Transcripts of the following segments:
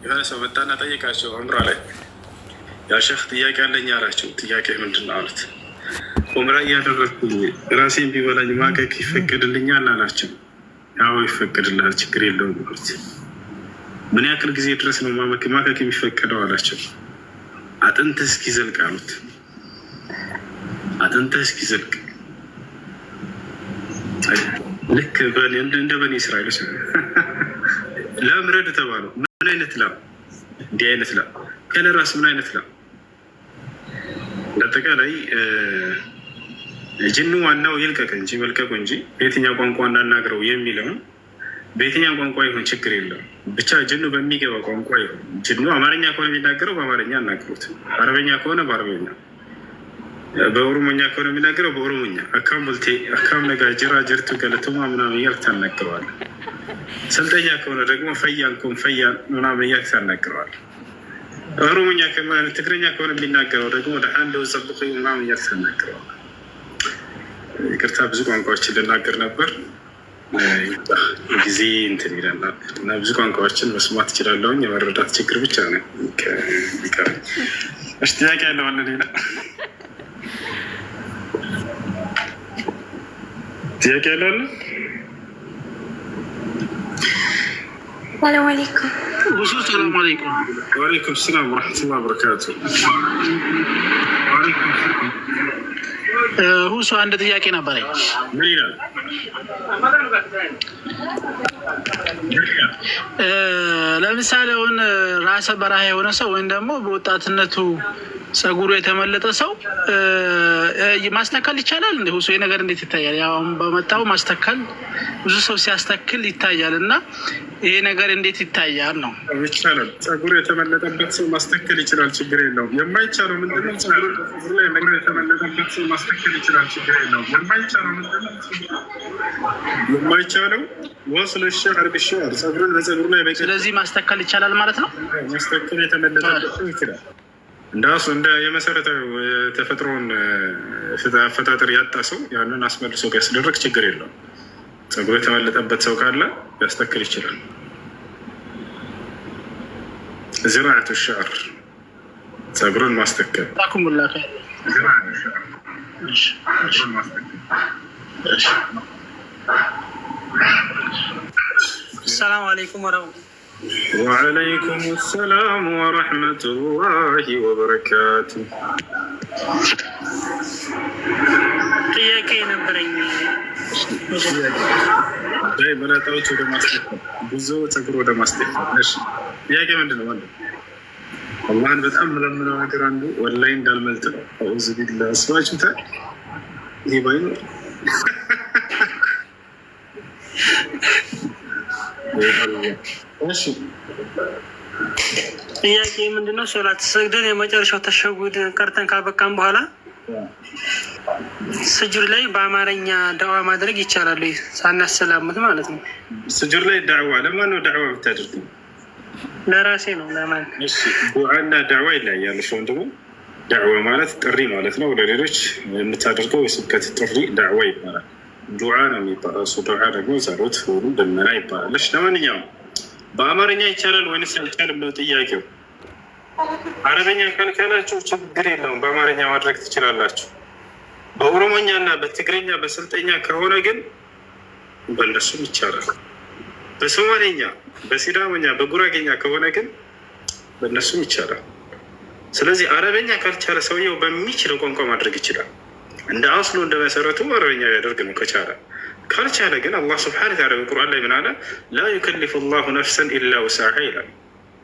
የሆነ ሰው መጣና ጠየቃቸው ዑምራ ላይ ያ ሼክ ጥያቄ አለኝ አላቸው። ጥያቄ ምንድን ነው አሉት። ዑምራ እያደረግኩ ራሴን ቢበላኝ ማቀቅ ይፈቀድልኛል አላቸው። ያው ይፈቀድልሃል፣ ችግር የለውም አሉት። ምን ያክል ጊዜ ድረስ ነው ማቀቅ የሚፈቀደው አላቸው። አጥንትህ እስኪዘልቅ አሉት። አጥንትህ እስኪዘልቅ ልክ እንደ በኒ እስራኤሎች ላም ረድ ተባሉ። ምን አይነት ላም? እንዲህ አይነት ላም ከለራስ ምን አይነት ላም? ለአጠቃላይ ጅኑ ዋናው ይልቀቅ እንጂ መልቀቁ እንጂ በየትኛው ቋንቋ እናናግረው የሚለውን በየትኛው ቋንቋ ይሁን ችግር የለውም። ብቻ ጅኑ በሚገባ ቋንቋ ይሁን። ጅኑ አማርኛ ከሆነ የሚናገረው በአማርኛ እናገሩት፣ አረበኛ ከሆነ በአረበኛ፣ በኦሮሞኛ ከሆነ የሚናገረው በኦሮሞኛ። አካም ቦልቴ አካም ነጋ ጅራ ጅርቱ ገለቱማ ምናምን እያልክ ታናግረዋለህ። ስልጠኛ ከሆነ ደግሞ ፈያን ኮን ፈያን ምናምን እያልክ ታናግረዋለህ። ኦሮሞኛ ትግረኛ ከሆነ የሚናገረው ደግሞ ለአንድ ወዘብቁ ምናምን እያልክ ታናግረዋለህ። ይቅርታ ብዙ ቋንቋዎችን ልናገር ነበር፣ ጊዜ እንትን ይለናል እና ብዙ ቋንቋዎችን መስማት እችላለሁኝ። የመረዳት ችግር ብቻ ነው ይቀረኝ። እሺ ጥያቄ ያለው አለ? ሌላ ጥያቄ ያለው አለ? ሰላም አለይኩም። ሰላም አለይኩም። ወአለይኩም ሰላም ወረሕመቱላሂ ወበረካቱ። ሁሱ አንድ ጥያቄ ነበረኝ። ምን ይላል? ለምሳሌ አሁን ራሰ በረሃ የሆነ ሰው ወይም ደግሞ በወጣትነቱ ጸጉሩ የተመለጠ ሰው ማስተካከል ይቻላል እንዴ? ሁሱ ነገር እንዴት ይታያል? ያው በመጣው ማስተካከል ብዙ ሰው ሲያስተክል ይታያል እና ይሄ ነገር እንዴት ይታያል ነው? ይቻላል። ጸጉሩ የተመለጠበት ሰው ማስተካከል ይችላል፣ ችግር የለውም። የማይቻለው ምንድነው? ጸጉሩ ላይ የተመለጠበት ሰው ማስተካከል ይችላል፣ ችግር የለውም። የማይቻለው ምንድነው? የማይቻለው ወስለ ሸዕር ቢሸዕር ጸጉሩን በጸጉሩ ላይ በቀ ስለዚህ ማስተካከል ይቻላል ማለት ነው። ማስተካከል የተመለጠበት ሰው ይችላል። እንዳሱ እንደ የመሰረታዊ ተፈጥሮን አፈጣጠር ያጣ ሰው ያንን አስመልሶ ቢያስደርግ ችግር የለውም። ጸጉሩ የተመለጠበት ሰው ካለ ሊያስተክል ይችላል። ዝራዕቱ ሸዕር ጸጉሩን ማስተከል። ሰላም አለይኩም ወረህመቱላህ። ወዐለይኩም ሰላም ወረሕመቱላሂ ወበረካቱ። ጥያቄ ነበረኝ። መላጣዎች ወደ ማስተካከል፣ ብዙ ጸጉር ወደ ማስተካከል። እሺ ጥያቄ ምንድን ነው? ማለት አላህን በጣም የምለምነው ነገር አንዱ ወላሂ እንዳልመልጥ ነው። አዑዙ ቢላህ አስባችሁታል? ይሄ ባይኖር እሺ ጥያቄ ምንድነው? ሶላት ሰግደን የመጨረሻው ተሸጉድ ቀርተን ካበቃን በኋላ ስጁድ ላይ በአማርኛ ዳዋ ማድረግ ይቻላል ወይ? ሳናሰላምት ማለት ነው። ስጁድ ላይ ዳዕዋ ለማን ነው ዳዕዋ ብታደርጉ? ለራሴ ነው። ለማን? እሺ ዱዓና ዳዕዋ ይለያያል። እሺ ወንድሙ ዳዕዋ ማለት ጥሪ ማለት ነው። ለሌሎች የምታደርገው የስብከት ጥሪ ዳዕዋ ይባላል። ዱዓ ነው የሚባለው። እሱ ዱዓ ደግሞ ጸሎት ሁሉ ልመና ይባላል። እሺ ለማንኛውም በአማርኛ ይቻላል ወይንስ አይቻልም ነው ጥያቄው። አረበኛ ካልካላችሁ ችግር የለውም፣ በአማርኛ ማድረግ ትችላላችሁ። በኦሮሞኛ እና በትግረኛ በስልጠኛ ከሆነ ግን በእነሱም ይቻላል። በሶማሌኛ፣ በሲዳሞኛ፣ በጉራጌኛ ከሆነ ግን በእነሱም ይቻላል። ስለዚህ አረበኛ ካልቻለ ሰውየው በሚችለው ቋንቋ ማድረግ ይችላል። እንደ አስሉ እንደ መሰረቱ አረበኛ ያደርግ ነው ከቻለ። ካልቻለ ግን አላህ ስብሐነ ወተዓላ በቁርአን ላይ ምን አለ? ላ ዩከሊፉ ላሁ ነፍሰን ኢላ ውስዐሃ ይላል።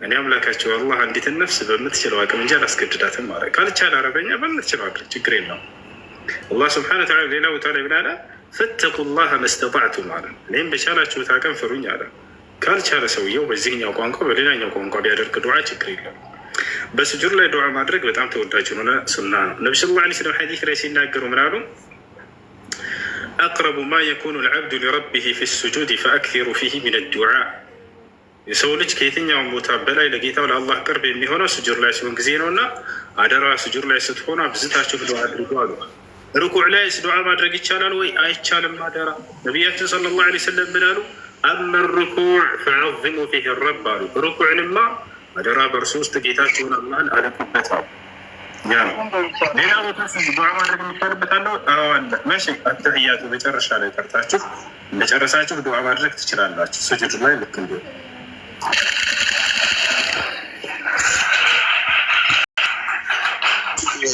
እኔ አምላካቸው አላህ አንዲትን ነፍስ በምትችለው አቅም እንጂ አላስገድዳትም ማለት። ካልቻለ አረበኛ በምትችለው አድርግ፣ ችግር የለውም። አላህ ስብሐነ ወተዓላ ሌላ ቦታ ላይ ምን አለ? ፈተቁ ላህ መስተጣዕቱም አለ። እኔም በቻላችሁት አቅም ፍሩኝ አለ። ካልቻለ ሰውየው በዚህኛው ቋንቋ በሌላኛው ቋንቋ ቢያደርግ ዱዓ ችግር የለም። በስጁድ ላይ ዱዓ ማድረግ በጣም ተወዳጅ የሆነ ሱና ነው። ነቢ ሰለላሁ ዐለይሂ ወሰለም ሐዲስ ላይ ሲናገሩ ምን አሉ? አቅረቡ ማ የኩኑ ልዓብዱ ሊረቢሂ ፊ ስጁድ ፈአክሲሩ ፊሂ ሚን ዱዓ። የሰው ልጅ ከየትኛውም ቦታ በላይ ለጌታው ለአላህ ቅርብ የሚሆነው ስጁድ ላይ ሲሆን ጊዜ ነው እና አደራ ስጁድ ላይ ስትሆኑ አብዝታችሁ ዱዓ አድርጉ አሉ። ርኩዕ ላይ ዱዓ ማድረግ ይቻላል ወይ? አይቻልም። አደራ ነቢያችን ሰለላሁ ዐለይሂ ወሰለም ምን አሉ? አማ ርኩዕ ፈዐዚሙ ፊህ ረብ አሉ። ርኩዕንማ አደራ በእርሱ ውስጥ ጌታችሁን አላህን አለቁበት ነው። ያ ነው። ሌላ ቦታ ዱዓ ማድረግ የሚቻልበት አለው? አዎ አለ። መቼ? አተህያቱ መጨረሻ ላይ ቀርታችሁ እንደጨረሳችሁ ዱዓ ማድረግ ትችላላችሁ። ስጁድ ላይ ልክ እንዲሁ